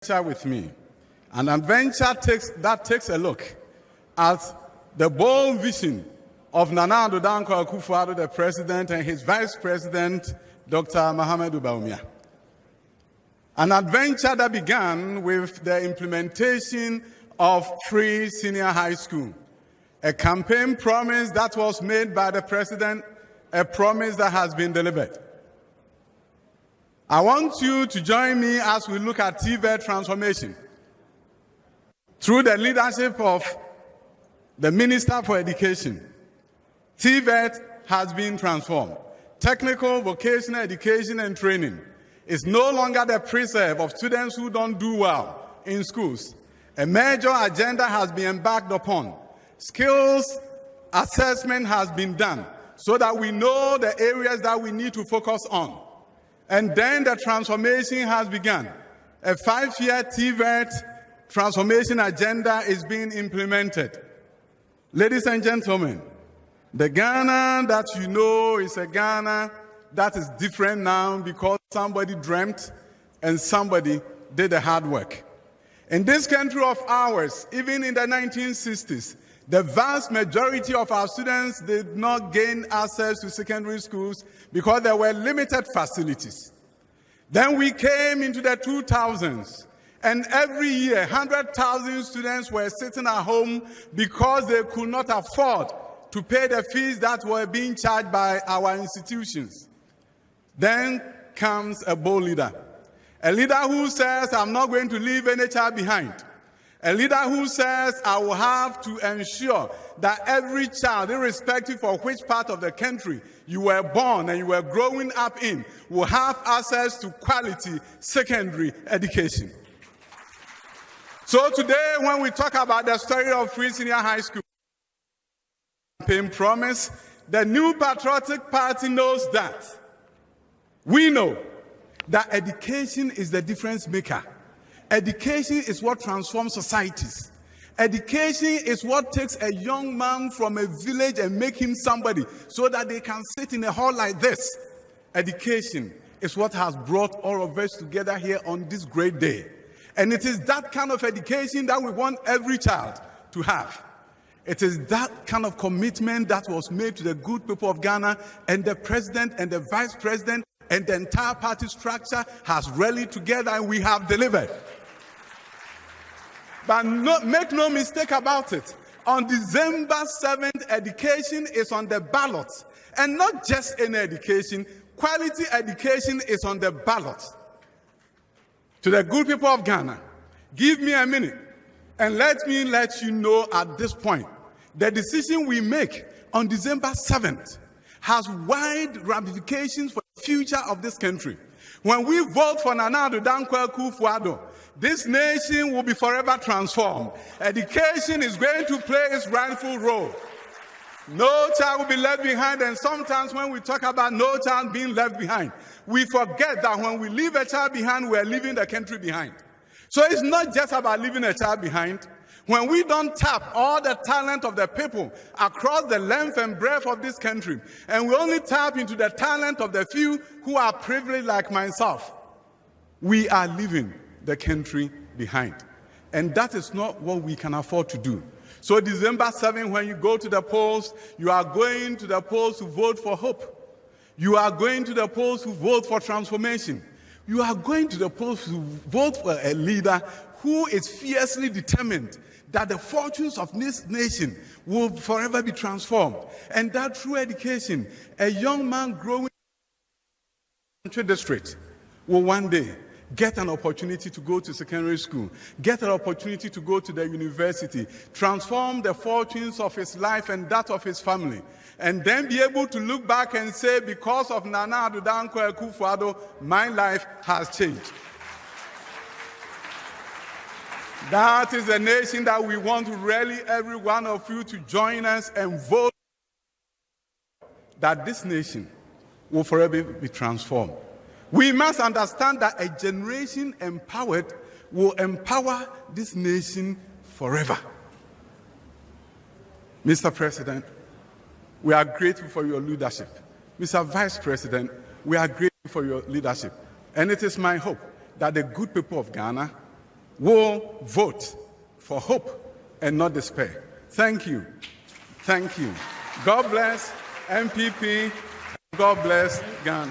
with me, an adventure that takes a look at the bold vision of Nana Akufo Addo, the president, and his vice president, Dr. Mohamed Baumia. An adventure that began with the implementation of free senior high school, a campaign promise that was made by the president, a promise that has been delivered. I want you to join me as we look at TVET transformation. Through the leadership of the Minister for Education, TVET has been transformed. Technical, vocational education and training is no longer the preserve of students who don't do well in schools. A major agenda has been embarked upon. Skills assessment has been done so that we know the areas that we need to focus on. And then the transformation has begun. A 5-year TVET transformation agenda is being implemented. Ladies and gentlemen, the Ghana that you know is a Ghana that is different now because somebody dreamt and somebody did the hard work. In this country of ours, even in the 1960s, the vast majority of our students did not gain access to secondary schools because there were limited facilities. Then we came into the 2000s, and every year 100,000 students were sitting at home because they could not afford to pay the fees that were being charged by our institutions. Then comes a bold leader. A leader who says, I'm not going to leave any child behind. A leader who says, I will have to ensure that every child, irrespective of which part of the country you were born and you were growing up in, will have access to quality secondary education. So today, when we talk about the story of free senior high school campaign promise, the New Patriotic Party knows that. We know that education is the difference maker. Education is what transforms societies. Education is what takes a young man from a village and make him somebody so that they can sit in a hall like this. Education is what has brought all of us together here on this great day. And it is that kind of education that we want every child to have. It is that kind of commitment that was made to the good people of Ghana, and the president and the vice president and the entire party structure has rallied together, and we have delivered. But make no mistake about it. On December 7th, education is on the ballot. And not just any education, quality education is on the ballot. To the good people of Ghana, give me a minute and let me let you know at this point, the decision we make on December 7th has wide ramifications for the future of this country. When we vote for Nana Akufo Addo, this nation will be forever transformed. Education is going to play its rightful role. No child will be left behind, and sometimes when we talk about no child being left behind, we forget that when we leave a child behind, we are leaving the country behind. So it's not just about leaving a child behind. When we don't tap all the talent of the people across the length and breadth of this country, and we only tap into the talent of the few who are privileged like myself, we are leaving the country behind. And that is not what we can afford to do. So December 7th, when you go to the polls, you are going to the polls to vote for hope. You are going to the polls to vote for transformation. You are going to the polls to vote for a leader who is fiercely determined that the fortunes of this nation will forever be transformed. And that through education, a young man growing in the district will one day get an opportunity to go to secondary school, get an opportunity to go to the university, transform the fortunes of his life and that of his family, and then be able to look back and say, because of Nana Akufo Addo, my life has changed. That is the nation that we want to rally every one of you to join us and vote that this nation will forever be transformed. We must understand that a generation empowered will empower this nation forever. Mr. President, we are grateful for your leadership. Mr. Vice President, we are grateful for your leadership. And it is my hope that the good people of Ghana will vote for hope and not despair. Thank you. Thank you. God bless MPP. God bless Ghana.